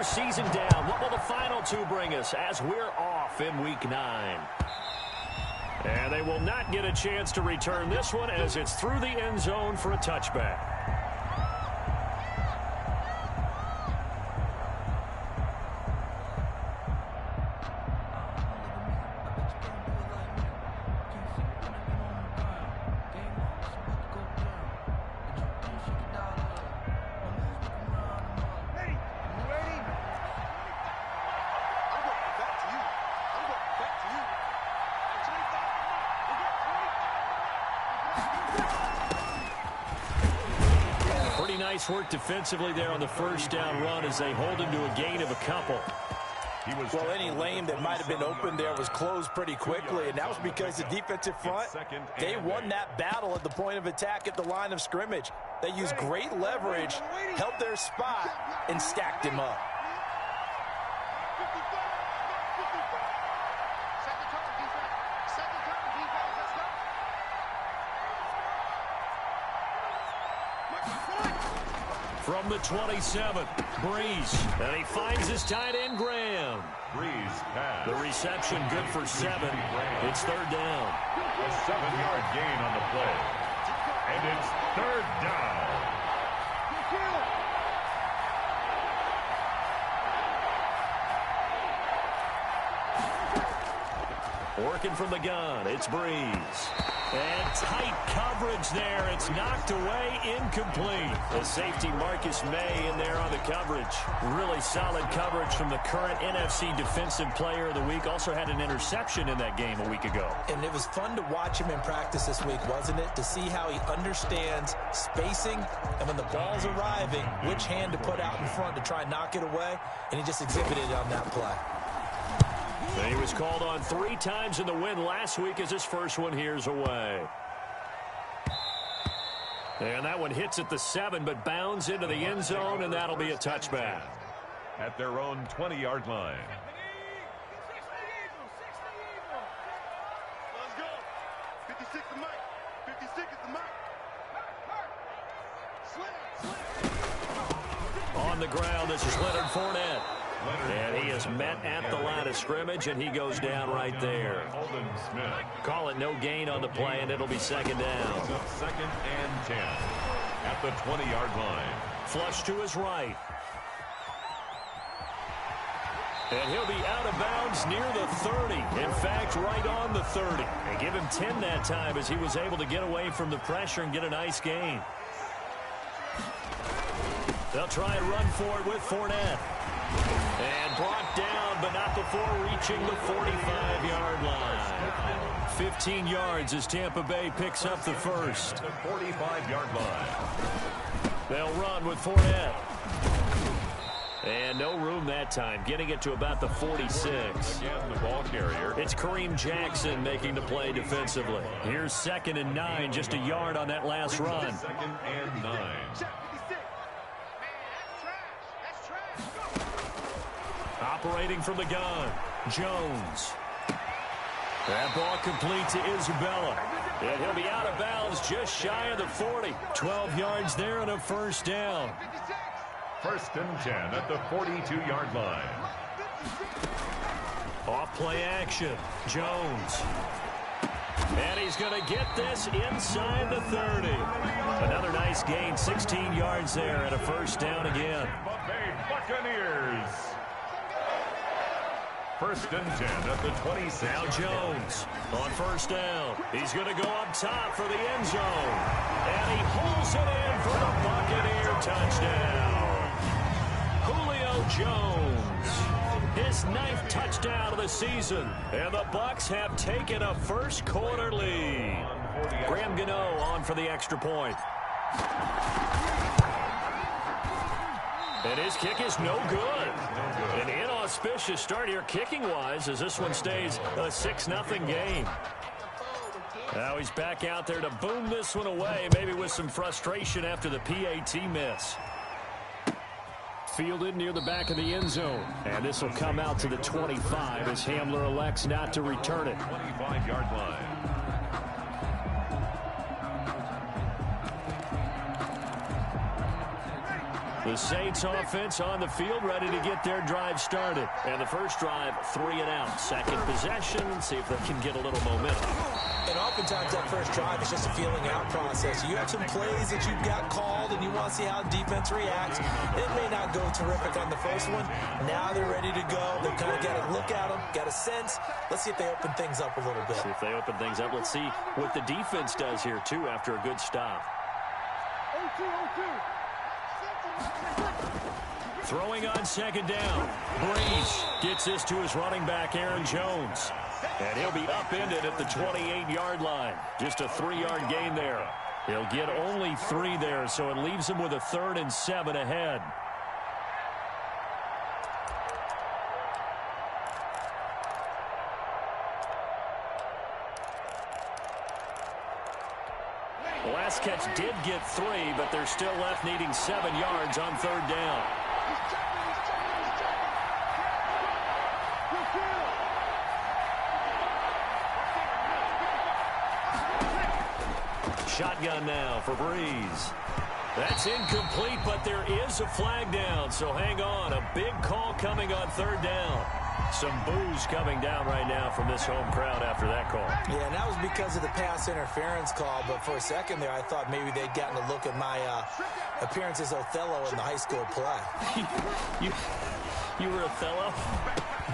regular season down. What will the final two bring us as we're off in Week 9? And they will not get a chance to return this one as it's through the end zone for a touchback. Nice work defensively there on the first down run as they hold him to a gain of a couple. Well, any lane that might have been open there was closed pretty quickly, and that was because the defensive front, they won that battle at the point of attack at the line of scrimmage. They used great leverage, held their spot, and stacked him up. From the 27, Breeze, and he finds his tight end, Graham. Breeze pass. The reception good for 7. It's third down. A 7-yard gain on the play. And it's third down. Working from the gun, it's Breeze. And tight coverage there. It's knocked away, incomplete. The safety Marcus May in there on the coverage. Really solid coverage from the current NFC Defensive Player of the Week. Also had an interception in that game a week ago. And it was fun to watch him in practice this week, wasn't it? To see how he understands spacing and when the ball's arriving, which hand to put out in front to try and knock it away. And he just exhibited it on that play. He was called on 3 times in the win last week as his first one here's away. And that one hits at the 7, but bounds into the end zone, and that'll be a touchback. At their own 20-yard line. Let's go. 56 is Mike. 56 is the Mike. On the ground, this is Leonard Fournette. And he is met at the line of scrimmage, and he goes down right there. Call it no gain on the play, and it'll be second down. Second and 10 at the 20-yard line. Flush to his right. And he'll be out of bounds near the 30. In fact, right on the 30. They give him 10 that time as he was able to get away from the pressure and get a nice gain. They'll try and run for it with Fournette. And brought down, but not before reaching the 45-yard line. 15 yards as Tampa Bay picks up the first. The 45-yard line. They'll run with Fournette. And no room that time, getting it to about the 46. Again, the ball carrier. It's Kareem Jackson making the play defensively. Here's 2nd and 9, just a yard on that last run. 2nd and 9. Operating from the gun, Jones. That ball complete to Isabella. And he'll be out of bounds just shy of the 40. 12 yards there and a first down. 1st and 10 at the 42-yard line. Off play action, Jones. And he's going to get this inside the 30. Another nice gain, 16 yards there and a first down again. Buccaneers. 1st and 10 at the 26. Now Jones on first down. He's going to go up top for the end zone. And he pulls it in for the Buccaneer touchdown. Julio Jones. His 9th touchdown of the season. And the Bucs have taken a first quarter lead. Graham Gano on for the extra point. And his kick is no good. An inauspicious start here kicking-wise as this one stays a 6-0 game. Now he's back out there to boom this one away, maybe with some frustration after the PAT miss. Fielded near the back of the end zone. And this will come out to the 25 as Hamler elects not to return it. 25-yard line. The The Saints offense on the field, ready to get their drive started. And the first drive, 3 and out. Second possession, see if they can get a little momentum. And oftentimes that first drive is just a feeling out process. You have some plays that you've got called and you want to see how the defense reacts. It may not go terrific on the first one. Now they're ready to go. They've kind of got to look at them, got a sense. Let's see if they open things up a little bit. See if they open things up. Let's see what the defense does here, too, after a good stop. Throwing on second down. Breeze gets this to his running back, Aaron Jones. And he'll be upended at the 28-yard line. Just a 3-yard gain there. He'll get only 3 there, so it leaves him with a 3rd and 7 ahead. The last catch did get 3, but they're still left needing 7 yards on 3rd down. Shotgun now for Breeze. That's incomplete, but there is a flag down, so hang on. A big call coming on 3rd down. Some boos coming down right now from this home crowd after that call. Yeah, and that was because of the pass interference call, but for a second there I thought maybe they'd gotten a look at my appearance as Othello in the high school play. You were Othello?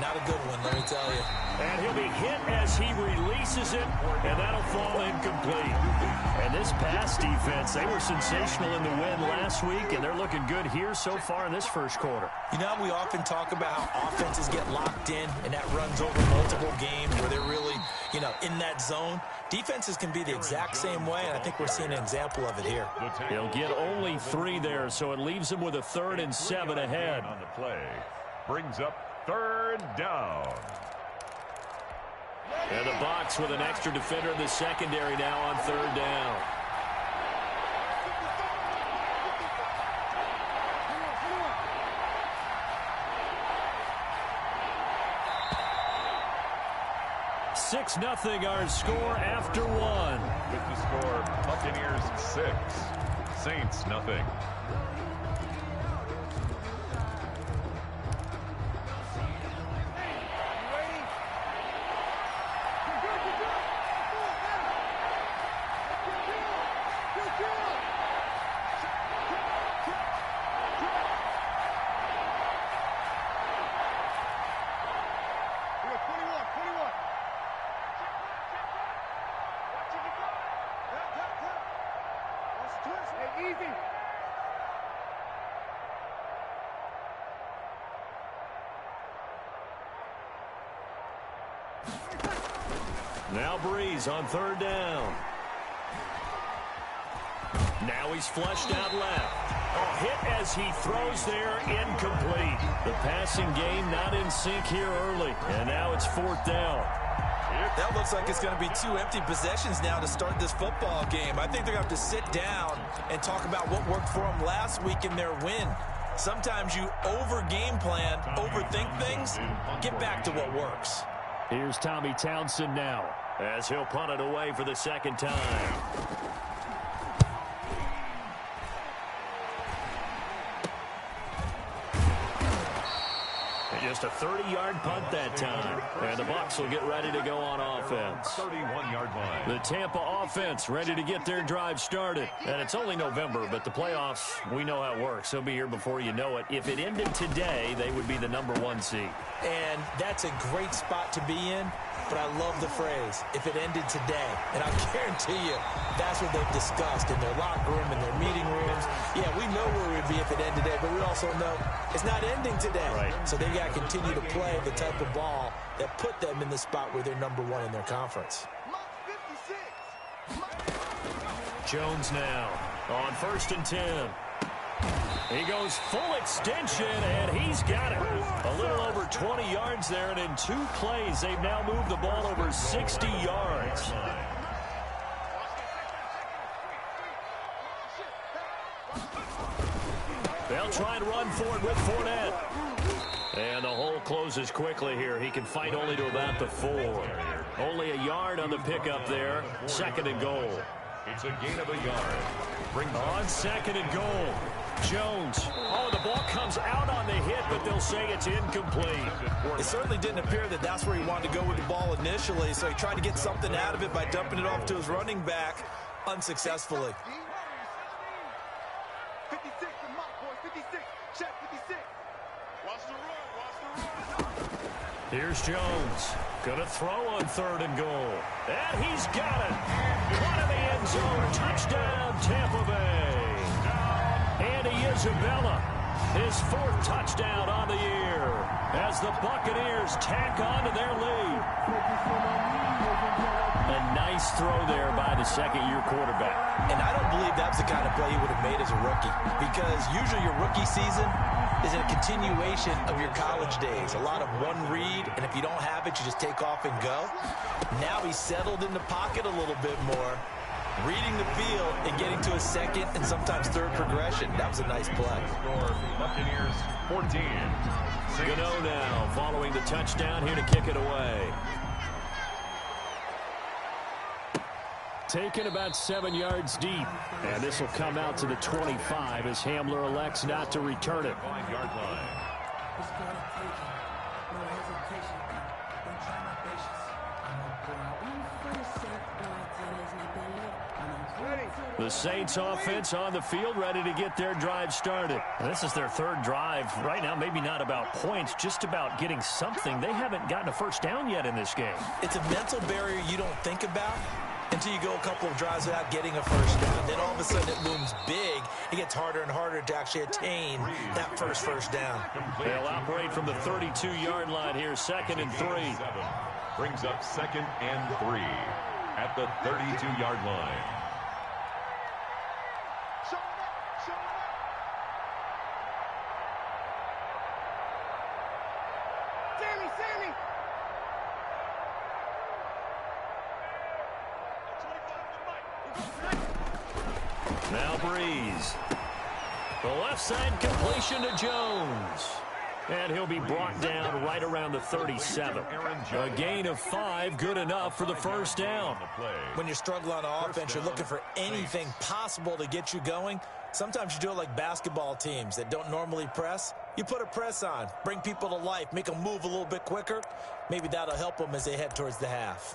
Not a good one, let me tell you. And he'll be hit as he releases it, and that'll fall incomplete. And this pass defense, they were sensational in the win last week, and they're looking good here so far in this first quarter. You know, we often talk about how offenses get locked in, and that runs over multiple games where they're really, in that zone. Defenses can be the exact same way, and I think we're seeing an example of it here. He'll get only 3 there, so it leaves him with a 3rd and 7 ahead. On the play, brings up 3rd down. And the Bucs with an extra defender in the secondary now on 3rd down. Six nothing our score after 1. With the score, Buccaneers 6, Saints nothing. Now Breeze on 3rd down. Now he's flushed out left. A hit as he throws there, incomplete. The passing game not in sync here early. And now it's 4th down. That looks like it's going to be 2 empty possessions now to start this football game. I think they're going to have to sit down and talk about what worked for them last week in their win. Sometimes you over-game plan, overthink things, get back to what works. Here's Tommy Townsend now as he'll punt it away for the 2nd time. Just a 30-yard punt that time. And the Bucs will get ready to go on offense. 31-yard line. The Tampa offense ready to get their drive started. And it's only November, but the playoffs, we know how it works. They'll be here before you know it. If it ended today, they would be the #1 seed. And that's a great spot to be in. But I love the phrase, if it ended today. And I guarantee you, that's what they've discussed in their locker room, in their meeting rooms. Yeah, we know where we'd be if it ended today, but we also know it's not ending today. Right. So they've got to continue to play the type of ball that put them in the spot where they're #1 in their conference. Jones now on 1st and 10. He goes full extension, and he's got it. A little over 20 yards there, and in 2 plays, they've now moved the ball over 60 yards. They'll try and run for it with Fournette. And the hole closes quickly here. He can fight only to about the 4. Only a yard on the pickup there. 2nd and goal. It's a gain of a yard. On 2nd and goal. Jones all So the ball comes out on the hit, but they'll say it's incomplete. It certainly didn't appear that that's where he wanted to go with the ball initially, so he tried to get something out of it by dumping it off to his running back unsuccessfully. 56, the mock boys, 56. Check 56. Watch the run, watch the run. Here's Jones. Going to throw on 3rd and goal. And he's got it. Caught in the end zone. Touchdown, Tampa Bay. Andy Isabella, his 4th touchdown on the year as the Buccaneers tack on to their lead. A nice throw there by the second-year quarterback. And I don't believe that's the kind of play he would have made as a rookie, because usually your rookie season is a continuation of your college days. A lot of one read, and if you don't have it, you just take off and go. Now he's settled in the pocket a little bit more, reading the field and getting to a second and sometimes third progression. That was a nice play. Score Buccaneers 14. Gano now following the touchdown here to kick it away. Taken about 7 yards deep. And this will come out to the 25 as Hamler elects not to return it. 5-yard line. The Saints offense on the field, ready to get their drive started. This is their 3rd drive. Right now, maybe not about points, just about getting something. They haven't gotten a first down yet in this game. It's a mental barrier you don't think about until you go a couple of drives without getting a first down. Then all of a sudden it looms big. It gets harder and harder to actually attain that first down. They'll operate from the 32-yard line here, 2nd and 3. Brings up 2nd and 3 at the 32-yard line. Sammy! Now Breeze. The left side completion to Jones. And he'll be brought down right around the 37. A gain of 5, good enough for the first down. When you're struggling on offense, you're looking for anything possible to get you going. Sometimes you do it like basketball teams that don't normally press. You put a press on, bring people to life, make them move a little bit quicker. Maybe that'll help them as they head towards the half.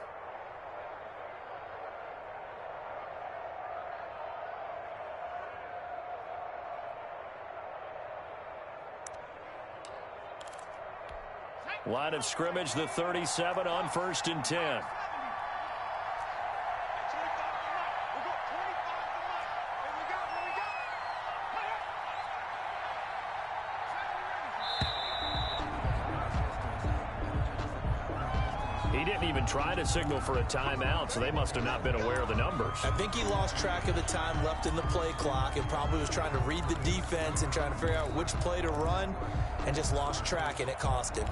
Line of scrimmage, the 37 on 1st and 10. He didn't even try to signal for a timeout, so they must have not been aware of the numbers. I think he lost track of the time left in the play clock and probably was trying to read the defense and trying to figure out which play to run and just lost track, and it cost him.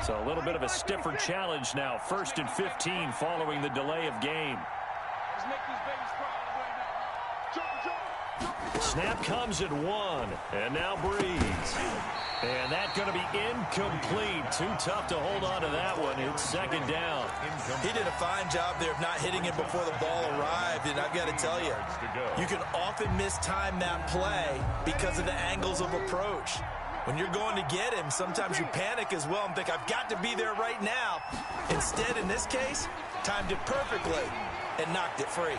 So a little bit of a stiffer challenge now. 1st and 15 following the delay of game. Snap comes at 1. And now Breeze. And that's going to be incomplete. Too tough to hold on to that one. It's 2nd down. He did a fine job there of not hitting it before the ball arrived. And I've got to tell you, you can often mistime that play because of the angles of approach. When you're going to get him, sometimes you panic as well and think, I've got to be there right now. Instead, in this case, timed it perfectly and knocked it free.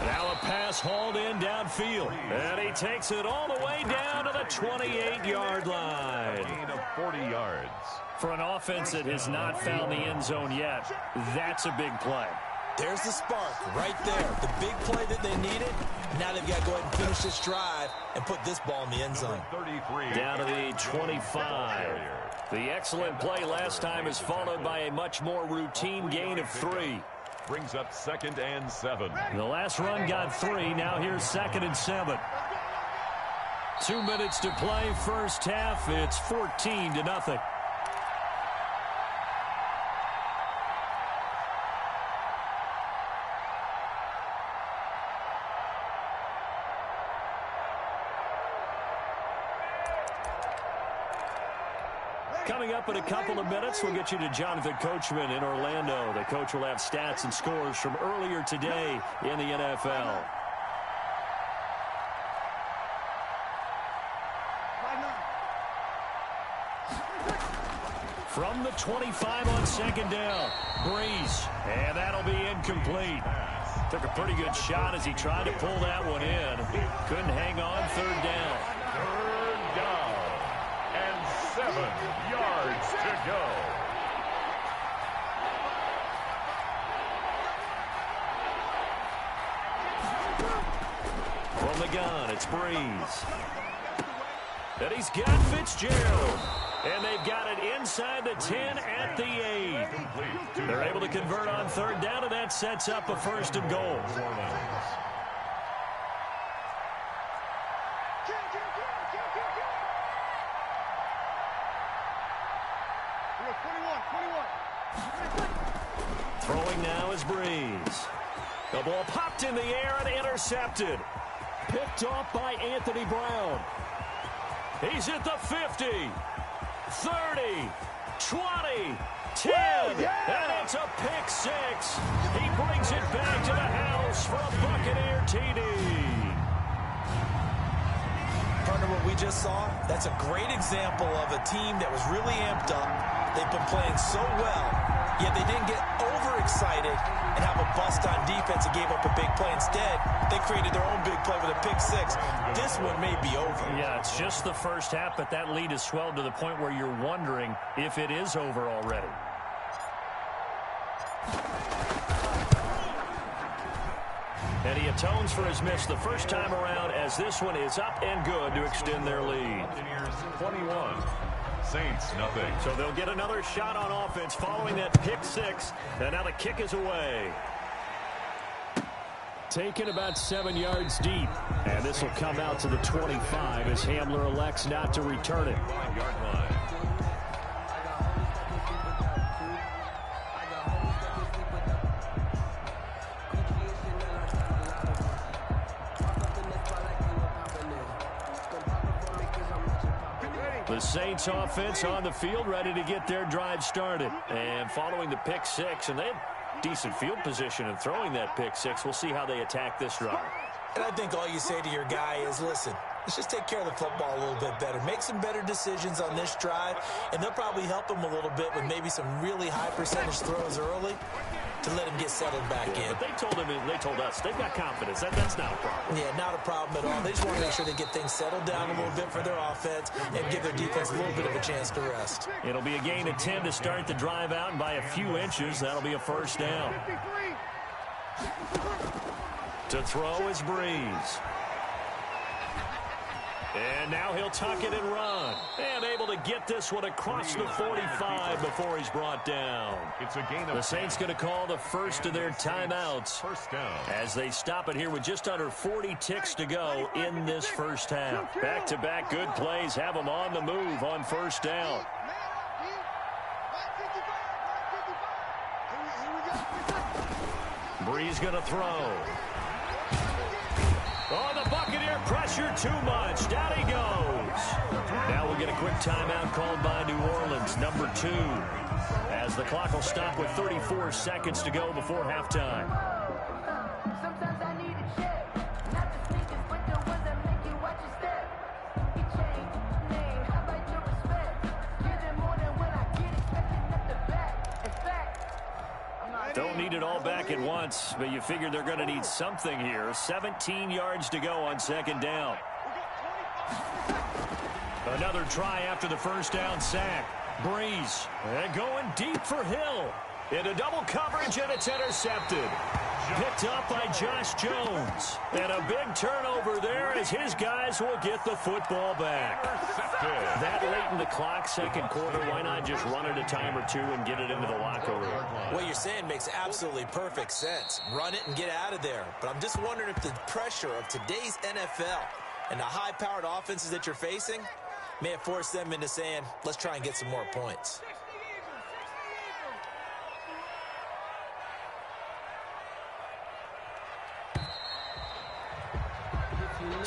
Now a pass hauled in downfield. And he takes it all the way down to the 28-yard line. Gain of 40 yards. For an offense that has not found the end zone yet, that's a big play. There's the spark right there. The big play that they needed. Now they've got to go ahead and finish this drive and put this ball in the end zone. 33. Down to the 25. The excellent play last time is followed by a much more routine gain of 3. Brings up 2nd and 7. The last run got 3. Now here's 2nd and 7. 2 minutes to play first half. It's 14-0. Coming up in a couple of minutes, we'll get you to Jonathan Coachman in Orlando. The coach will have stats and scores from earlier today in the NFL. From the 25 on second down, Breeze, and that'll be incomplete. Took a pretty good shot as he tried to pull that one in. Couldn't hang on, third down. Third down and 7 yards to go. From the gun, it's Breeze. And he's got Fitzgerald. And they've got it inside the 10 at the 8. They're able to convert on third down, and that sets up a first and goal. Throwing now is Breeze. The ball popped in the air and intercepted. Picked off by Anthony Brown. He's at the 50. 30, 20, 10, and it's a pick six. He brings it back to the house for a Buccaneer TD. Partner, what we just saw, that's a great example of a team that was really amped up. They've been playing so well, yet they didn't get overexcited and have a bust on defense and gave up a big play. Instead, they created their own big play with a pick six. This one may be over. Yeah, it's just the first half, but that lead has swelled to the point where you're wondering if it is over already. And he atones for his miss the first time around as this one is up and good to extend their lead. 21. Saints, nothing. So they'll get another shot on offense following that pick six. And now the kick is away. Taken about 7 yards deep. And this will come out to the 25 as Hamler elects not to return it. 5-yard line. The Saints offense on the field ready to get their drive started. And following the pick six, and they had decent field position in throwing that pick six. We'll see how they attack this drive. And I think all you say to your guy is, listen, let's just take care of the football a little bit better. Make some better decisions on this drive, and they'll probably help him a little bit with maybe some really high percentage throws early to let him get settled back in. But they told him, and they told us, they've got confidence. That's not a problem. Yeah, not a problem at all. They just want to make sure they get things settled down a little bit for their offense and give their defense a little bit of a chance to rest. It'll be a gain of 10 to start the drive out, and by a few inches, that'll be a first down. To throw is Breeze. And now he'll tuck it and run. And able to get this one across the 45 before he's brought down. It's a gain of the Saints going to call the first of their timeouts first down as they stop it here with just under 40 ticks to go in this first half. Back-to-back good plays have them on the move on first down. Breeze going to throw. Oh, the Buccaneer pressure too much. Down he goes. Now we'll get a quick timeout called by New Orleans, number 2, as the clock will stop with 34 seconds to go before halftime. Sometimes I need a check, not the sneakers, but the ones that make you watch your step. You change name, how about your respect? Give them more than when I get expecting at the back. In fact, don't need it all back at once, but you figure they're going to need something here. 17 yards to go on second down. Another try after the first down sack. Breeze, and going deep for Hill. Into double coverage, and it's intercepted. Picked up by Josh Jones. And a big turnover there as his guys will get the football back. That late in the clock, second quarter, why not just run it a time or two and get it into the locker room? What you're saying makes absolutely perfect sense. Run it and get out of there. But I'm just wondering if the pressure of today's NFL and the high-powered offenses that you're facing may have forced them into saying, let's try and get some more points.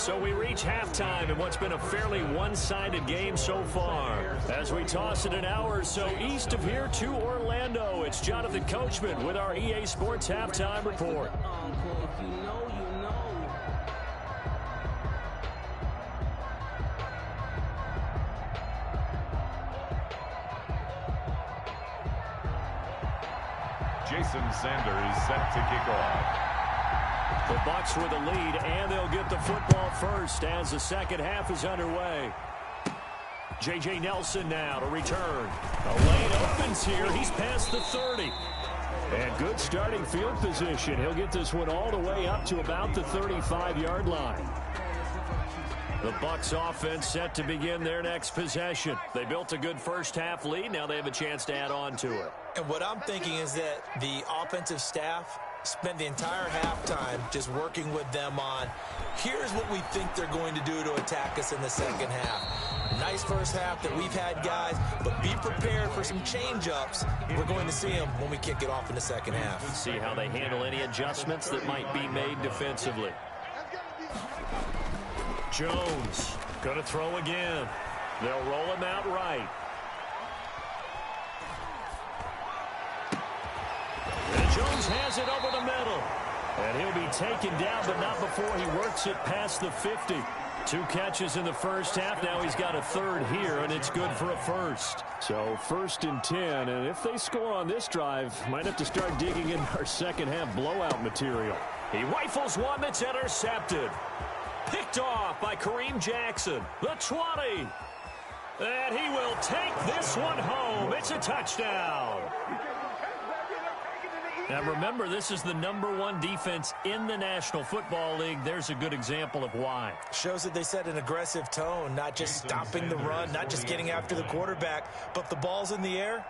So we reach halftime in what's been a fairly one-sided game so far. As we toss it an hour or so east of here to Orlando, it's Jonathan Coachman with our EA Sports Halftime Report. Jason Sanders set to kick off. The Bucs with a lead, and they'll get the football first as the second half is underway. J.J. Nelson now to return. A lane opens here. He's past the 30. And good starting field position. He'll get this one all the way up to about the 35-yard line. The Bucs offense set to begin their next possession. They built a good first-half lead. Now they have a chance to add on to it. And what I'm thinking is that the offensive staff spent the entire halftime just working with them on, here's what we think they're going to do to attack us in the second half. Nice first half that we've had, guys, but be prepared for some change-ups. We're going to see them when we kick it off in the second half. See how they handle any adjustments that might be made defensively. Jones going to throw again. They'll roll him out right. And Jones has it over the middle. And he'll be taken down, but not before he works it past the 50. 2 catches in the first half. Now he's got a third here, and it's good for a first. So 1st and 10, and if they score on this drive, might have to start digging in our second half blowout material. He rifles one that's intercepted. Picked off by Kareem Jackson. The 20. And he will take this one home. It's a touchdown. Now remember, this is the #1 defense in the National Football League. There's a good example of why. Shows that they set an aggressive tone, not just stopping the run, not just getting after the quarterback, but if the ball's in the air,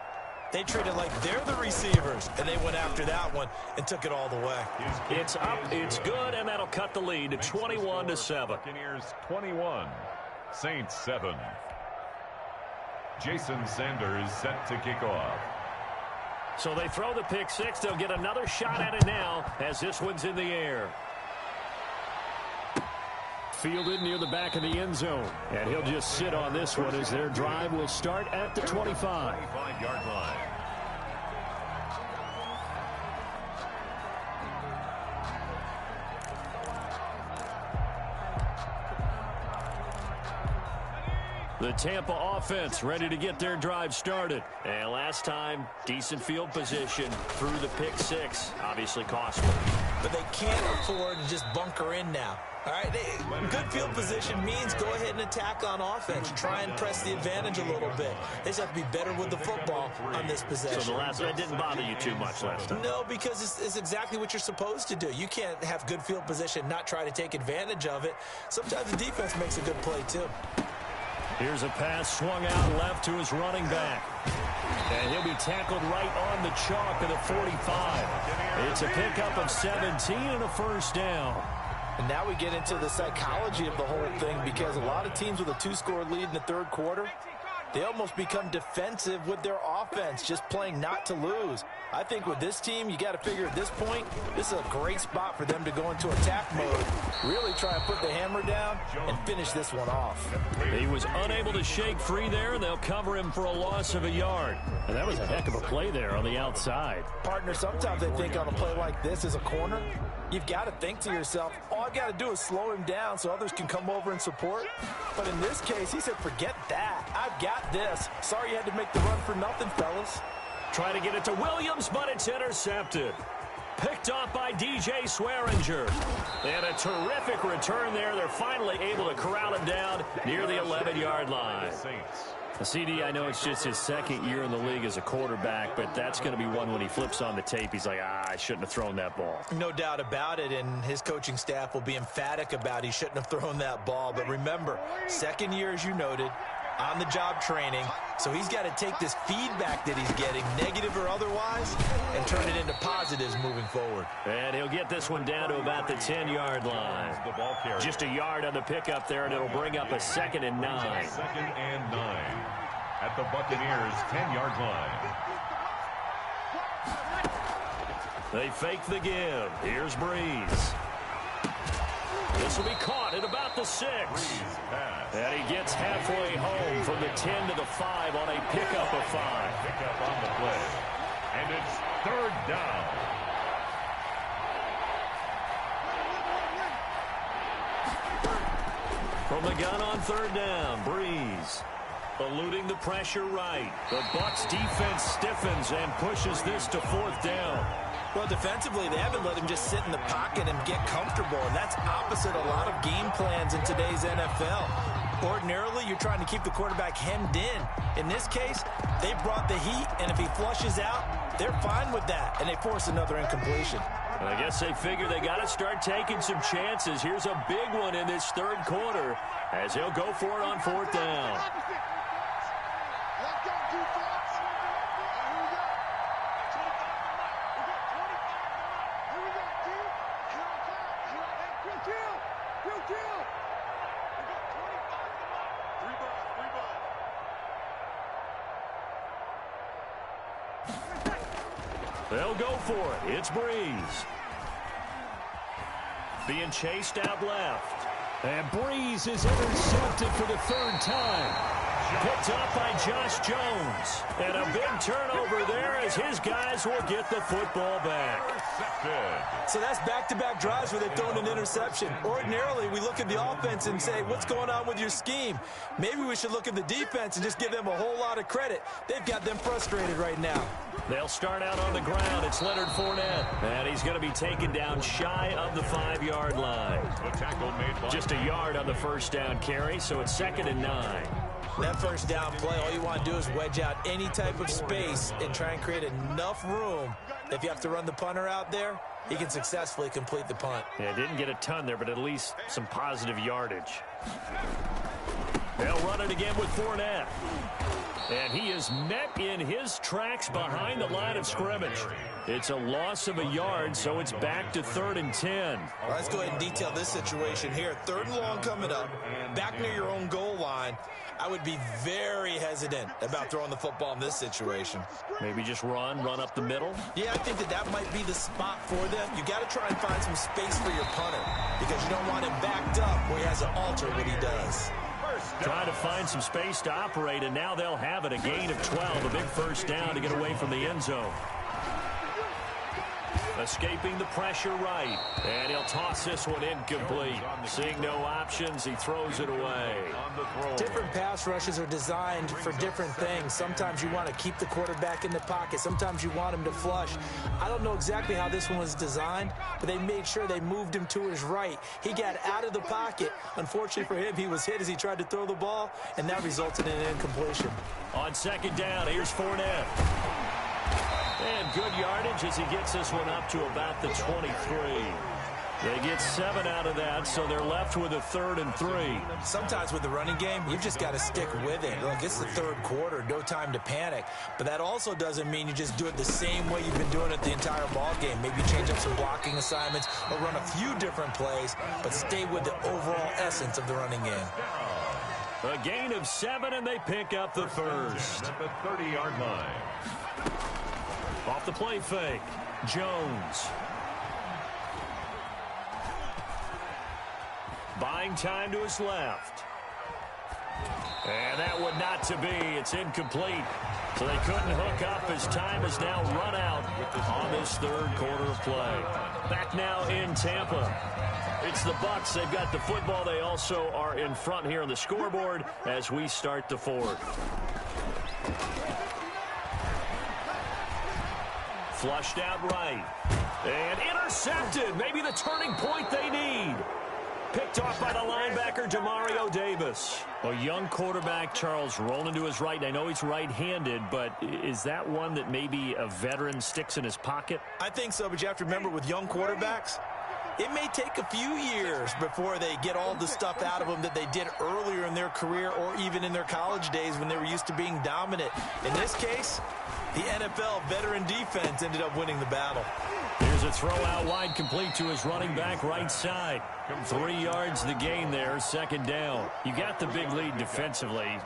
they treat it like they're the receivers, and they went after that one and took it all the way. It's up, it's good, and that'll cut the lead to 21-7. Buccaneers 21, Saints 7. Jason Sanders set to kick off. So they throw the pick six. They'll get another shot at it now as this one's in the air. Fielded near the back of the end zone. And he'll just sit on this one as their drive will start at the 25. 25-yard line. The Tampa offense ready to get their drive started. And last time, decent field position through the pick six. Obviously costly. But they can't afford to just bunker in now. All right, good field position means go ahead and attack on offense. Try and press the advantage a little bit. They just have to be better with the football on this possession. So the last one didn't bother you too much last time? No, because it's exactly what you're supposed to do. You can't have good field position, not try to take advantage of it. Sometimes the defense makes a good play, too. Here's a pass swung out left to his running back. And he'll be tackled right on the chalk of the 45. It's a pickup of 17 and a first down. And now we get into the psychology of the whole thing, because a lot of teams with a 2-score lead in the third quarter, they almost become defensive with their offense, just playing not to lose. I think with this team, you got to figure at this point, this is a great spot for them to go into attack mode, really try and put the hammer down and finish this one off. He was unable to shake free there, and they'll cover him for a loss of a yard. And that was a heck of a play there on the outside. Partner, sometimes they think on a play like this as a corner, you've got to think to yourself, all I've got to do is slow him down so others can come over and support. But in this case, he said, forget that. I've got this. Sorry you had to make the run for nothing, fellas. Try to get it to Williams, but it's intercepted. Picked off by DJ Swearinger. And a terrific return there. They're finally able to corral him down near the 11-yard line. CD, I know it's just his second year in the league as a quarterback, but that's going to be one when he flips on the tape. He's like, I shouldn't have thrown that ball. No doubt about it, and his coaching staff will be emphatic about he shouldn't have thrown that ball. But remember, second year, as you noted, on-the-job training, so he's got to take this feedback that he's getting, negative or otherwise, and turn it into positives moving forward. And he'll get this one down to about the 10-yard line. Just a yard on the pickup there, and it'll bring up a 2nd and 9. 2nd and 9 at the Buccaneers' 10-yard line. They fake the give. Here's Breeze. This will be caught at about the 6. And he gets halfway home from the 10 to the 5 on a pickup of 5. Pickup on the play. And it's 3rd down. From the gun on 3rd down, Breeze. Eluding the pressure right. The Bucs defense stiffens and pushes this to 4th down. Well, defensively, they haven't let him just sit in the pocket and get comfortable, and that's opposite a lot of game plans in today's NFL. Ordinarily, you're trying to keep the quarterback hemmed in. In this case, they brought the heat, and if he flushes out, they're fine with that, and they force another incompletion. And I guess they figure they got to start taking some chances. Here's a big one in this 3rd quarter as he'll go for it on 4th down. They'll go for it. It's Breeze. Being chased out left. And Breeze is intercepted for the 3rd time. Picked up by Josh Jones. And a big turnover there as his guys will get the football back. So that's back-to-back drives where they've thrown an interception. Ordinarily, we look at the offense and say, what's going on with your scheme? Maybe we should look at the defense and just give them a whole lot of credit. They've got them frustrated right now. They'll start out on the ground. It's Leonard Fournette. And he's going to be taken down shy of the 5-yard line. The tackle made by Just a yard on the 1st down carry, so it's 2nd and 9. That 1st down play, all you want to do is wedge out any type of space and try and create enough room. If you have to run the punter out there, he can successfully complete the punt. Yeah, didn't get a ton there, but at least some positive yardage. They'll run it again with Fournette. And he is met in his tracks behind the line of scrimmage. It's a loss of a yard, so it's back to 3rd and 10. All right, let's go ahead and detail this situation here. 3rd and long coming up, back near your own goal line. I would be very hesitant about throwing the football in this situation. Maybe just run up the middle. Yeah, I think that might be the spot for them. You got to try and find some space for your punter because you don't want him backed up where he has to alter what he does. Trying to find some space to operate, and now they'll have it. A gain of 12, a big 1st down to get away from the end zone. Escaping the pressure right, and he'll toss this one incomplete. Seeing no options, he throws it away. Different pass rushes are designed for different things. Sometimes you want to keep the quarterback in the pocket. Sometimes you want him to flush. I don't know exactly how this one was designed, but they made sure they moved him to his right. He got out of the pocket. Unfortunately for him, he was hit as he tried to throw the ball, and that resulted in an incompletion. On 2nd down, here's Fournette. And good yardage as he gets this one up to about the 23. They get 7 out of that, so they're left with a 3rd and 3. Sometimes with the running game, you've just got to stick with it. Look, it's the 3rd quarter, no time to panic. But that also doesn't mean you just do it the same way you've been doing it the entire ball game. Maybe change up some blocking assignments or run a few different plays, but stay with the overall essence of the running game. A gain of 7, and they pick up the 1st. at the 30-yard line. Off the play fake, Jones. Buying time to his left. And that would not to be. It's incomplete. So they couldn't hook up as time is now run out on this 3rd quarter of play. Back now in Tampa. It's the Bucs. They've got the football. They also are in front here on the scoreboard as we start the 4th. Flushed out right. And intercepted. Maybe the turning point they need. Picked off by the linebacker, Demario Davis. A young quarterback, Charles, rolling to his right. And I know he's right-handed, but is that one that maybe a veteran sticks in his pocket? I think so, but you have to remember with young quarterbacks, it may take a few years before they get all the stuff out of them that they did earlier in their career or even in their college days when they were used to being dominant. In this case, the NFL veteran defense ended up winning the battle. Here's a throw out wide, complete to his running back right side. 3 yards the gain there, 2nd down. You got the big lead defensively.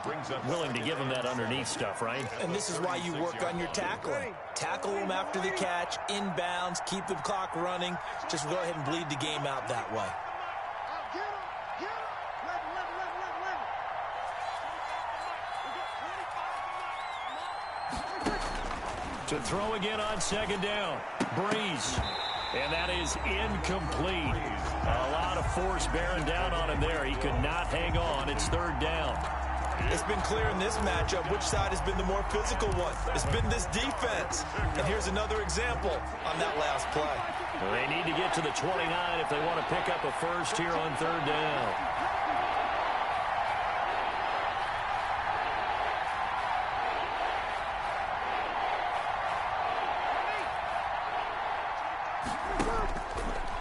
Willing to give him that underneath stuff, right? And this is why you work on your tackling. Tackle them after the catch, inbounds, keep the clock running. Just go ahead and bleed the game out that way. To throw again on second down. Breeze. And that is incomplete. A lot of force bearing down on him there. He could not hang on. It's third down. It's been clear in this matchup which side has been the more physical one. It's been this defense. And here's another example on that last play. Well, they need to get to the 29 if they want to pick up a first here on third down.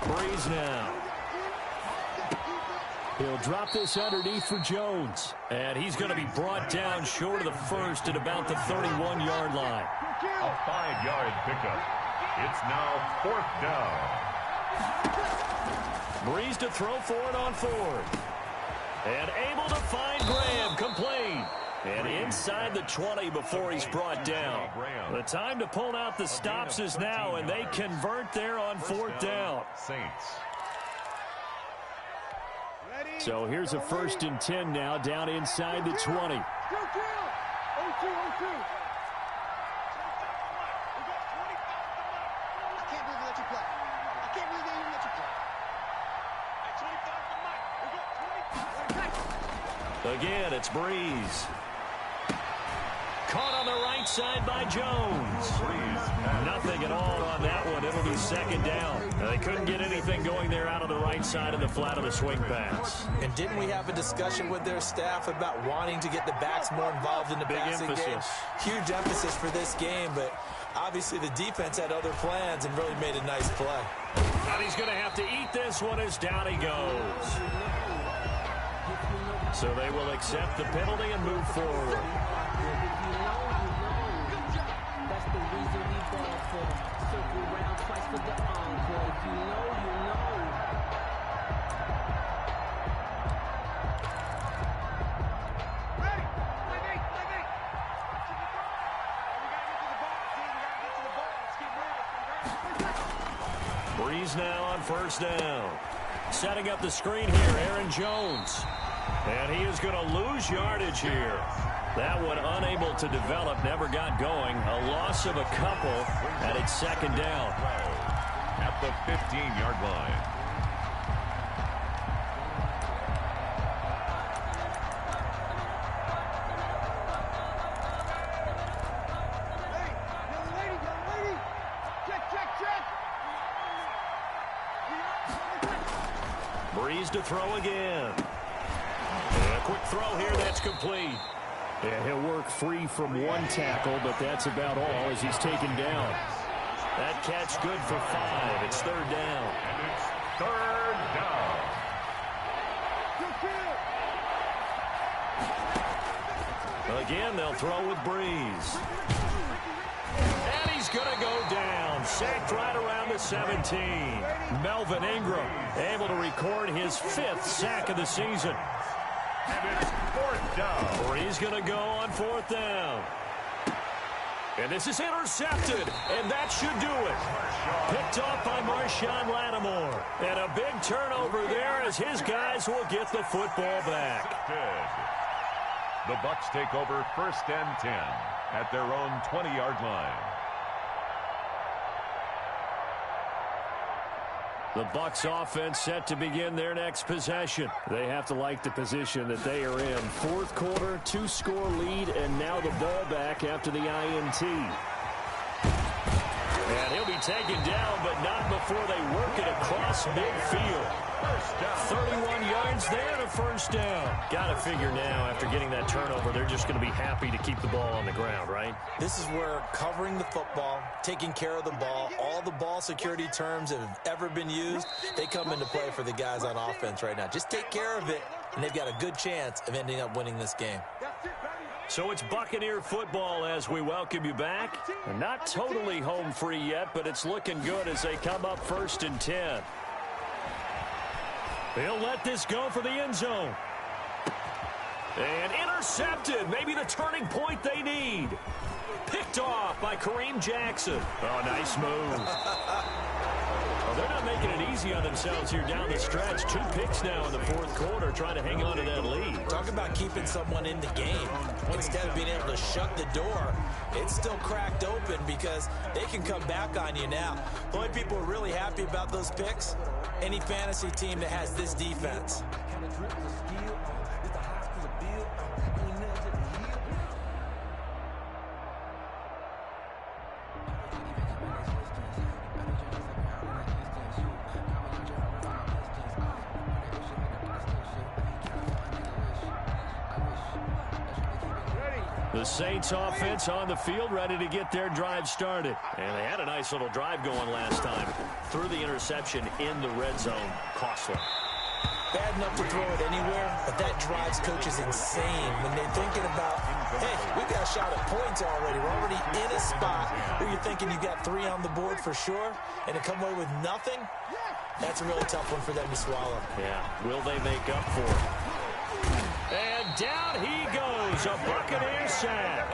Breeze now. He'll drop this underneath for Jones. And he's going to be brought down short of the first at about the 31-yard line. A 5-yard pickup. It's now fourth down. Breeze to throw for it on fourth. And able to find Graham. Complete. And inside the 20 before he's brought down. The time to pull out the stops is now, and they convert there on fourth down. Saints. So here's a 1st and 10 now down inside the 20. Again, it's Breeze. Caught on the right side by Jones. Nothing at all on that one. It'll be second down. They couldn't get anything going there out of the right side of the flat of the swing pass. And didn't we have a discussion with their staff about wanting to get the backs more involved in the passing game? Huge emphasis for this game, but obviously the defense had other plans and really made a nice play. And he's going to have to eat this one as down he goes. So they will accept the penalty and move forward. That's the reason we ball for. Circle round twice for the encore. If you know, you know. Ready? Play me. We gotta get to the ball, team. We gotta get to the ball. Let's keep moving. Breeze now on first down. Setting up the screen here, Aaron Jones. And he is going to lose yardage here. That one unable to develop, never got going. A loss of a couple, and it's second down. At the 15-yard line. Hey, young lady. Check. Breeze to throw again. And a quick throw here, that's complete. And he'll work free from one tackle, but that's about all as he's taken down. That catch good for 5. It's third down. And it's third down. Again, they'll throw with Breeze. And he's going to go down. Sacked right around the 17. Melvin Ingram able to record his 5th sack of the season. And it's fourth down. Breeze going to go on fourth down. And this is intercepted, and that should do it. Picked off by Marshawn Lattimore. And a big turnover there as his guys will get the football back. The Bucs take over 1st and 10 at their own 20-yard line. The Bucs offense set to begin their next possession. They have to like the position that they are in. 4th quarter, 2-score lead, and now the ball back after the INT. And he'll be taken down, but not before they work it across midfield. 31 yards there and a first down. Got to figure now, after getting that turnover, they're just going to be happy to keep the ball on the ground, right? This is where covering the football, taking care of the ball, all the ball security terms that have ever been used, they come into play for the guys on offense right now. Just take care of it, and they've got a good chance of ending up winning this game. So it's Buccaneer football as we welcome you back. Not totally home free yet, but it's looking good as they come up 1st and 10. They'll let this go for the end zone. And intercepted. Maybe the turning point they need. Picked off by Kareem Jackson. Oh, nice move. they're not making it easy on themselves here down the stretch. 2 picks now in the fourth quarter, trying to hang on to that lead. Talk about keeping someone in the game. Instead of being able to shut the door, it's still cracked open because they can come back on you now. The only people who are really happy about those picks, any fantasy team that has this defense. The Saints offense on the field, ready to get their drive started. And they had a nice little drive going last time. Threw the interception in the red zone. Costly. Bad enough to throw it anywhere, but that drives coaches insane when they're thinking about, hey, we've got a shot at points already. We're already in a spot where you're thinking you got 3 on the board for sure, and to come away with nothing, that's a really tough one for them to swallow. Yeah, will they make up for it? And down he goes, a Buccaneer sack.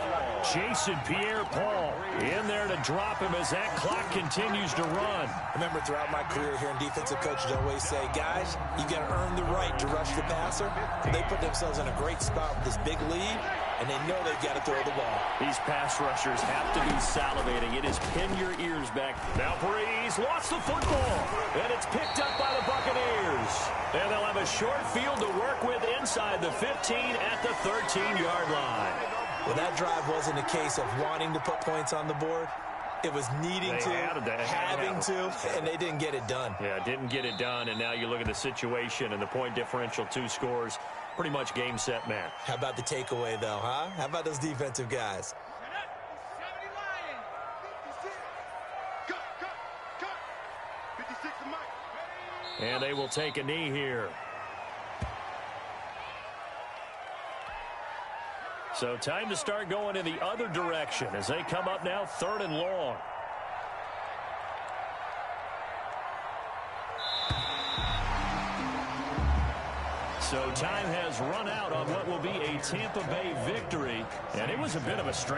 Jason Pierre-Paul in there to drop him as that clock continues to run. I remember throughout my career hearing defensive coaches always say, guys, you got to earn the right to rush the passer. They put themselves in a great spot with this big lead, and they know they've got to throw the ball. These pass rushers have to be salivating. It is pin your ears back. Now Breeze lost the football, and it's picked up by the Buccaneers. And they'll have a short field to work with inside the 15 at the 13-yard line. Well, that drive wasn't a case of wanting to put points on the board. It was needing having to, and they didn't get it done. Yeah, didn't get it done, and now you look at the situation and the point differential, 2 scores, pretty much game, set, match. How about the takeaway, though, huh? How about those defensive guys? And they will take a knee here. So time to start going in the other direction as they come up now 3rd and long. So time has run out on what will be a Tampa Bay victory, and it was a bit of a strange